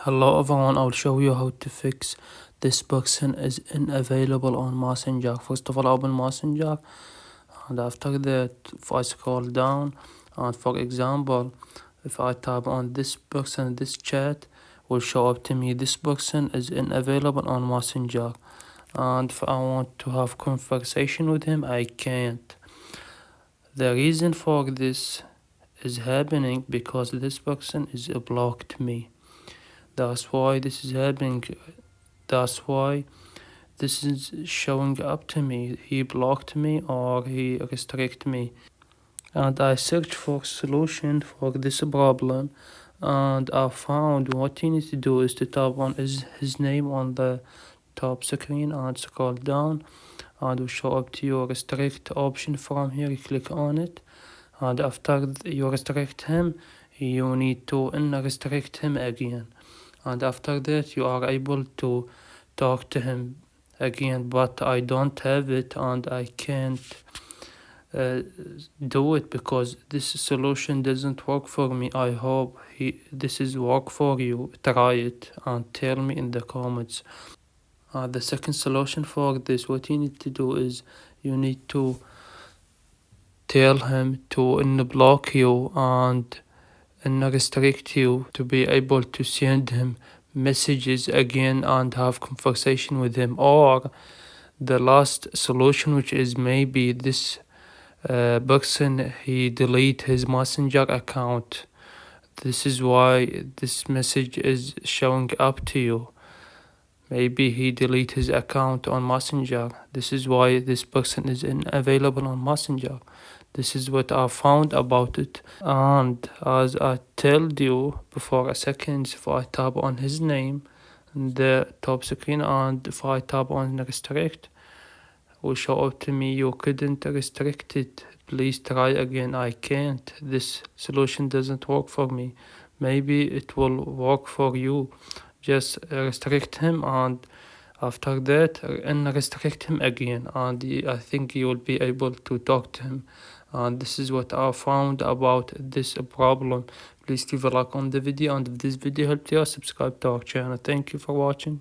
Hello everyone, I'll show you how to fix this button is unavailable on Messenger. First of all, open Messenger, and after that, if I scroll down, and for example, if I tap on this button, this chat will show up to me. This button is unavailable on Messenger, and if I want to have conversation with him, I can't. The reason for this is happening because this person is blocked me. That's why this is happening. That's why this is showing up to me. He blocked me or he restricted me. And I searched for solution for this problem, and I found what you need to do is to tap on his name on the top screen and scroll down, and will show up to your restrict option from here. You click on it, and after you restrict him, you need to unrestrict him again, and after that you are able to talk to him again. But I don't have it, and I can't do it because this solution doesn't work for me. I hope this is work for you. Try it and tell me in the comments. The second solution for this, what you need to do is you need to tell him to unblock you and restrict you to be able to send him messages again and have conversation with him. Or the last solution, which is maybe this person he delete his messenger account. This is why this message is showing up to you. Maybe he delete his account on Messenger. This is why this person is unavailable on Messenger. This is what I found about it. And as I told you before a second, if I tap on his name in the top screen and if I tap on restrict, will show up to me, you couldn't restrict it. Please try again. I can't. This solution doesn't work for me. Maybe it will work for you. Just restrict him, and after that unrestrict him again, and I think you will be able to talk to him. And this is what I found about this problem. Please give a like on the video, and if this video helped you, subscribe to our channel. Thank you for watching.